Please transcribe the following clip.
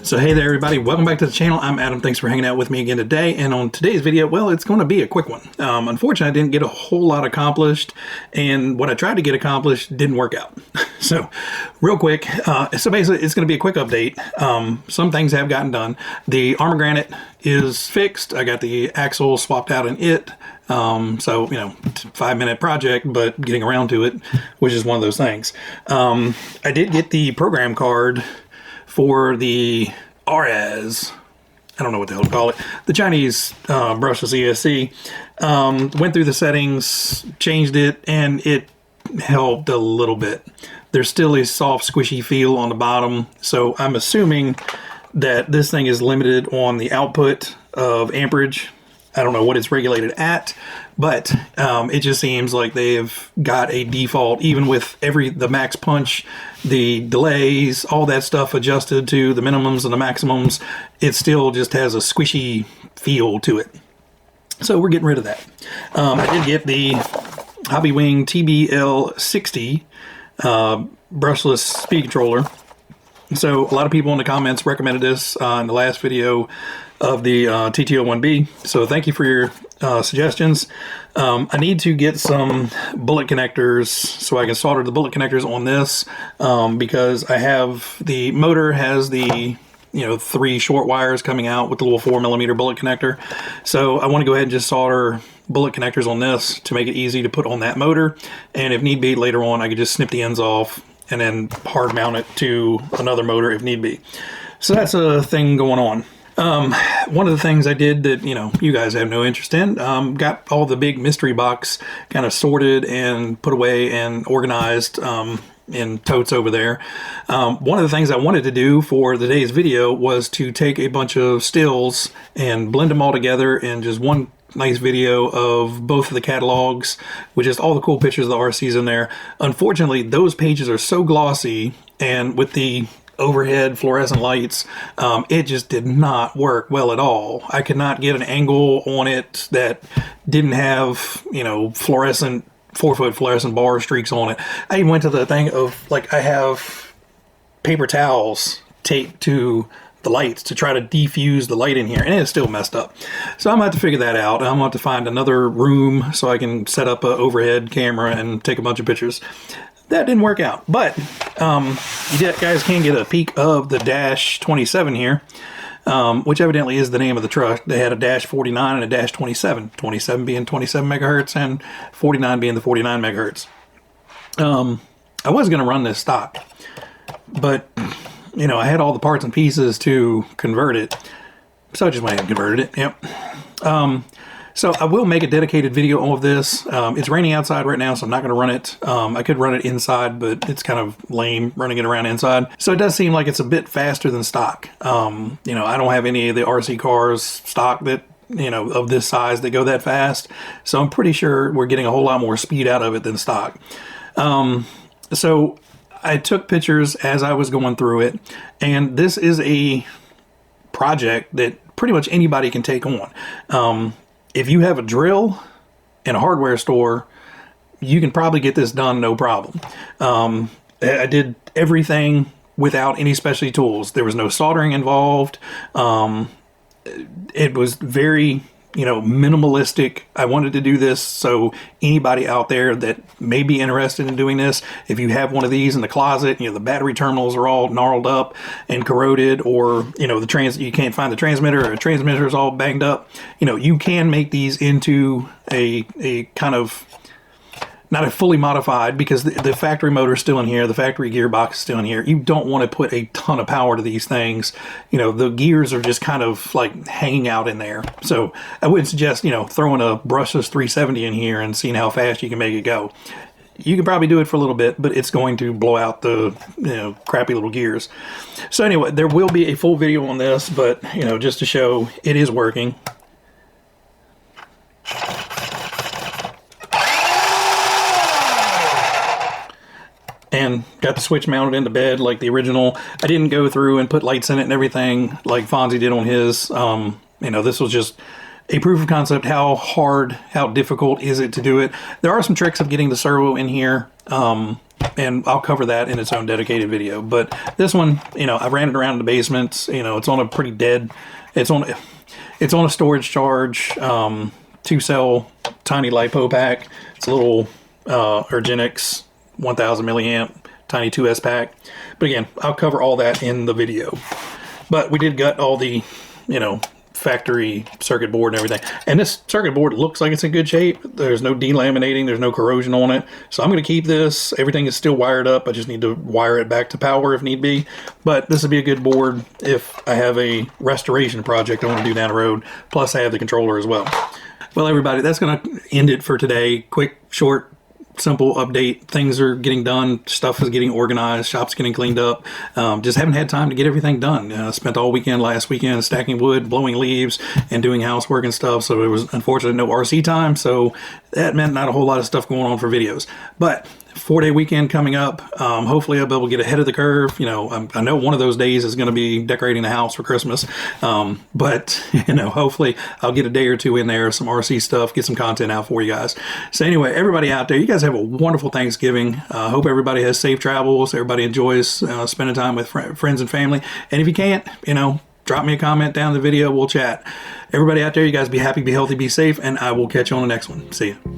So hey there everybody, welcome back to the channel. I'm Adam. Thanks for hanging out with me again today. And on today's video, well, it's going to be a quick one. Unfortunately, I didn't get a whole lot accomplished, and what I tried to get accomplished didn't work out. So real quick, so basically it's going to be a quick update. Some things have gotten done. The Arma Granite is fixed. I got the axle swapped out in it. So, you know, 5-minute project, but getting around to it, which is one of those things. I did get the program card for the RAS, I don't know what the hell to call it, the Chinese brushless ESC. Went through the settings, changed it, and it helped a little bit. There's still a soft, squishy feel on the bottom, so I'm assuming that this thing is limited on the output of amperage. I don't know what it's regulated at, but it just seems like they've got a default, even with the max punch, the delays, all that stuff adjusted to the minimums and the maximums, it still just has a squishy feel to it. So we're getting rid of that. I did get the Hobbywing TBL60 brushless speed controller. So a lot of people in the comments recommended this in the last video of the TT01B. So thank you for your suggestions. I need to get some bullet connectors so I can solder the bullet connectors on this because I have the motor has the 3 short wires coming out with the little 4mm bullet connector. So I want to go ahead and just solder bullet connectors on this to make it easy to put on that motor. And if need be, later on I could just snip the ends off and then hard mount it to another motor if need be. So that's a thing going on. One of the things I did that, you guys have no interest in, got all the big mystery box kind of sorted and put away and organized in totes over there. One of the things I wanted to do for today's video was to take a bunch of stills and blend them all together in just one nice video of both of the catalogs with just all the cool pictures of the RCs in there. Unfortunately, those pages are so glossy, and with the overhead fluorescent lights, it just did not work well at all. I could not get an angle on it that didn't have, fluorescent 4-foot fluorescent bar streaks on it. I even went to the thing of, like, I have paper towels taped to the lights to try to defuse the light in here, and it's still messed up. So I'm gonna have to figure that out. I'm gonna have to find another room so I can set up an overhead camera and take a bunch of pictures. That didn't work out, but you guys can get a peek of the Dash 27 here, which evidently is the name of the truck. They had a Dash 49 and a Dash 27, 27 being 27 megahertz and 49 being the 49 megahertz. I was going to run this stock, but I had all the parts and pieces to convert it, so I just went ahead and converted it. Yep. So I will make a dedicated video of this. It's raining outside right now, so I'm not going to run it. I could run it inside, but it's kind of lame running it around inside. So it does seem like it's a bit faster than stock. I don't have any of the RC cars stock that, of this size that go that fast. So I'm pretty sure we're getting a whole lot more speed out of it than stock. So I took pictures as I was going through it, and this is a project that pretty much anybody can take on. If you have a drill and a hardware store, you can probably get this done no problem. I did everything without any specialty tools. There was no soldering involved. It was very, minimalistic. I wanted to do this so anybody out there that may be interested in doing this, if you have one of these in the closet, the battery terminals are all gnarled up and corroded, or you can't find the transmitter, or the transmitter is all banged up, you can make these into a kind of, not a fully modified, because the factory motor is still in here, the factory gearbox is still in here. You don't want to put a ton of power to these things. The gears are just kind of like hanging out in there. So I would suggest, throwing a brushless 370 in here and seeing how fast you can make it go. You can probably do it for a little bit, but it's going to blow out the, crappy little gears. So anyway, there will be a full video on this, but, just to show it is working. And got the switch mounted in the bed like the original. I didn't go through and put lights in it and everything like Fonzie did on his. This was just a proof of concept. How difficult is it to do it? There are some tricks of getting the servo in here. and I'll cover that in its own dedicated video. But this one, you know, I ran it around in the basement. You know, it's on a pretty dead, it's on a storage charge, 2-cell tiny LiPo pack. It's a little Ergenix 1000 milliamp tiny 2S pack. But again, I'll cover all that in the video. But we did gut all the, you know, factory circuit board and everything. And this circuit board looks like it's in good shape. There's no delaminating, there's no corrosion on it. So I'm going to keep this. Everything is still wired up. I just need to wire it back to power if need be. But this would be a good board if I have a restoration project I want to do down the road. Plus I have the controller as well. Well, everybody, that's going to end it for today. Quick, short, simple update. Things are getting done. Stuff is getting organized. Shop's getting cleaned up. Just haven't had time to get everything done. Spent all weekend last weekend stacking wood, blowing leaves, and doing housework and stuff. So it was unfortunately no RC time. So that meant not a whole lot of stuff going on for videos. But 4-day weekend coming up. Hopefully I'll be able to get ahead of the curve. You know, I know one of those days is going to be decorating the house for Christmas. But, you know, hopefully I'll get a day or two in there, some RC stuff, get some content out for you guys. So anyway, everybody out there, you guys have a wonderful Thanksgiving. Hope everybody has safe travels. Everybody enjoys spending time with friends and family. And if you can't, you know, drop me a comment down in the video. We'll chat. Everybody out there, you guys be happy, be healthy, be safe, and I will catch you on the next one. See ya.